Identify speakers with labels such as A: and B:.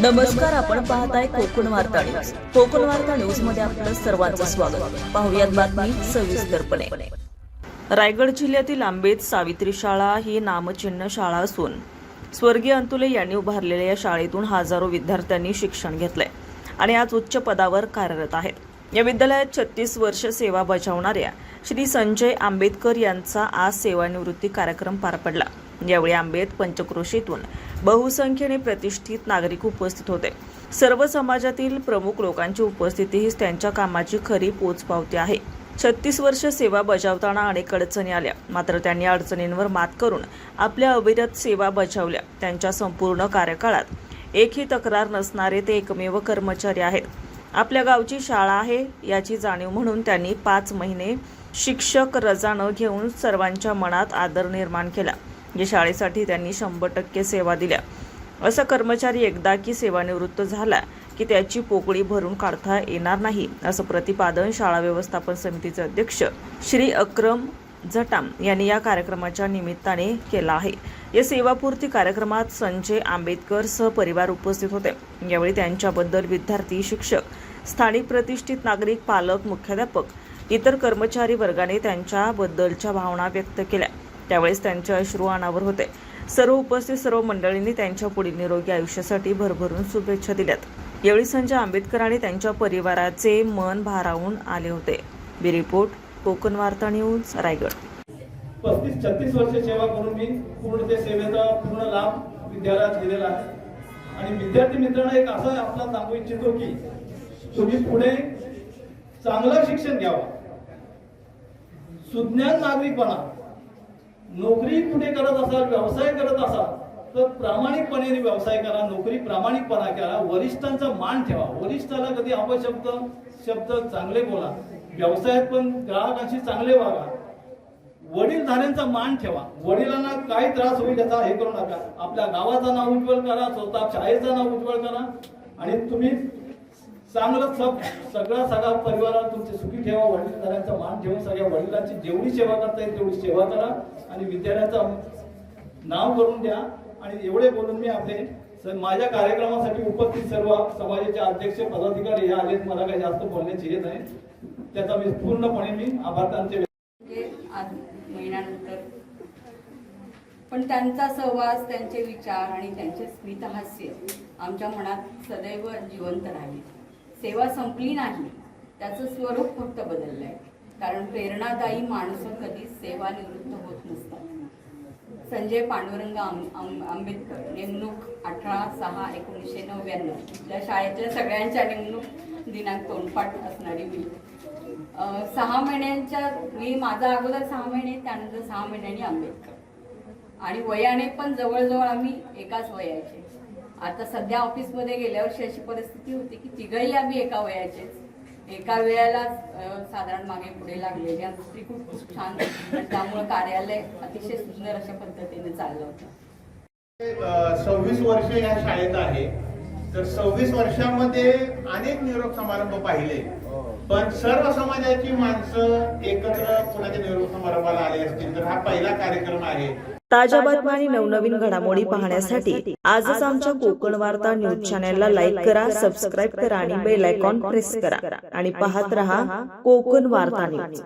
A: नमस्कार, आपण पाहताय कोकण वार्ता न्यूज. कोकण वार्ता न्यूज मध्ये आपलं सर्वांचं स्वागत. पाहुयात बातमी सविस्तरपणे. रायगड जिल्ह्यातील आंबेत सावित्री शाळा ही नामचिन्ह शाळा असून स्वर्गीय अंतुले यांनी उभारलेल्या या शाळेतून हजारो विद्यार्थ्यांनी शिक्षण घेतलंय आणि आज उच्च पदावर कार्यरत आहेत. या विद्यालयात 36 वर्ष सेवा बजावणाऱ्या श्री संजय आंबेडकर यांचा आज सेवानिवृत्ती कार्यक्रम पार पडला. यावेळी आंबेत पंचक्रोशीतून बहुसंख्येने प्रतिष्ठित नागरिक उपस्थित होते. सर्व समाजातील प्रमुख लोकांची उपस्थिती ही त्यांच्या कामाची खरी पोचपावती आहे. 36 वर्ष सेवा बजावताना अनेक अडचणी आल्या, मात्र त्यांनी अडचणींवर मात करून आपल्या अविरत सेवा बजावल्या. त्यांच्या संपूर्ण कार्यकाळात एकही तक्रार नसणारे ते एकमेव कर्मचारी आहेत. आपल्या गावची शाळा आहे याची जाणीव म्हणून त्यांनी 5 महिने शिक्षक रजा न घेऊन सर्वांच्या मनात आदर निर्माण केला. या शाळेसाठी त्यांनी 100% सेवा दिल्या. असा कर्मचारी एकदा की सेवानिवृत्त झाला की त्याची पोकळी भरून काढता येणार नाही, असं प्रतिपादन शाळा व्यवस्थापन समितीचे अध्यक्ष श्री अक्रम जटाम यांनी या कार्यक्रमाच्या निमित्ताने केला आहे. या सेवापूर्ती कार्यक्रमात संजय आंबेडकर सहपरिवार उपस्थित होते. यावेळी त्यांच्याबद्दल विद्यार्थी, शिक्षक, स्थानिक प्रतिष्ठित नागरिक, पालक, मुख्याध्यापक, इतर कर्मचारी वर्गाने त्यांच्याबद्दलच्या भावना व्यक्त केल्या. त्यावेळेस त्यांचे अश्रू अनावर होते. सर्व उपस्थित सर्व मंडळींनी त्यांच्या पुढील निरोगी आयुष्यासाठी भरभरून शुभेच्छा दिल्यात. यावेळी संजय आंबेडकर आणि त्यांच्या परिवाराचे मन भारावून आले होते. ब्युरो रिपोर्ट, कोकण वार्ता न्यूज, रायगड.
B: 35-36 वर्ष सेवा करून मी पूर्ण त्या सेवेचा पूर्ण लाभ विद्यालयात दिलेला आहे. आणि विद्यार्थी मित्रांना एक असं आपला सांगू इच्छितो की तुम्ही पुढे चांगलं शिक्षण घ्यावं, सुज्ञान नागरिक बना. नोकरी कुठे करत असाल, व्यवसाय करत असाल तर प्रामाणिकपणे व्यवसाय करा, नोकरी प्रामाणिकपणा करा, वरिष्ठांचा मान ठेवा. वरिष्ठाला कधी अपशब्द चांगले बोला, व्यवसायात पण ग्राहकांशी चांगले वागा, वडीलधाऱ्यांचा मान ठेवा. वडिलांना काय त्रास होईल याचा हे करू नका. आपल्या गावाचं नाव उज्ज्वल करा, स्वतः शाळेचं नाव उज्ज्वल करा आणि तुम्ही चांगलं सगळा परिवाराला तुमचे सुखी ठेवा. वडीलधाऱ्यांचा मान ठेवून सगळ्या वडिलांची जेवढी सेवा करता येईल तेवढी सेवा करा आणि विद्यार्थ्यांचं नाव करून द्या. आणि एवढे बोलून मी आपले माझ्या कार्यक्रमासाठी उपस्थित सर्व समाजाचे अध्यक्ष, पदाधिकारी हे आले. मला काही जास्त बोलण्याची हे नाही, त्याचा मी पूर्णपणे आभार त्यांचे.
C: आज महिन्यानंतर पण त्यांचा सहवास, त्यांचे विचार आणि त्यांचे स्मितहास्य आमच्या मनात सदैव जिवंत राहील. सेवा संपली नाही, त्याचं स्वरूप फक्त बदललं आहे. कारण प्रेरणादायी माणसं कधी सेवानिवृत्त होत नसतात. संजय पांडुरंग आंबेडकर, नेमणूक 18/6/1999. त्या शाळेच्या सगळ्यांच्या नेमणूक दिनांक तोंडपाठ असणारी मी. 6 महिन्यांच्या मी माझा अगोदर 6 महिने, त्यानंतर 6 महिन्यांनी आंबेडकर. आणि वयाने पण जवळजवळ आम्ही एकाच वयाचे. आता सध्या ऑफिसमध्ये गेल्या वर्षी अशी परिस्थिती होती की तिघही आम्ही एका वयाचेच, एका वेळेला साधारण मागे पुढे लागलेली. आमची खूप छान होती. त्यामुळे कार्यालय अतिशय सुंदर अशा पद्धतीने चाललं होतं.
D: 26 वर्ष या शाळेत आहे, तर 26 वर्षामध्ये अनेक निरोप समारंभ पाहिले, पण सर्व समाजाची माणसं एकत्र कोणाच्या निरोप समारंभाला आले असतील तर हा पहिला कार्यक्रम आहे.
A: ताज्या बातम्या आणि नवनवीन घडामोडी पाहण्यासाठी आजच आमच्या कोकण वार्ता न्यूज चॅनलला लाईक करा, सबस्क्राईब करा आणि बेल आयकॉन प्रेस करा आणि पाहत रहा कोकण वार्ता न्यूज.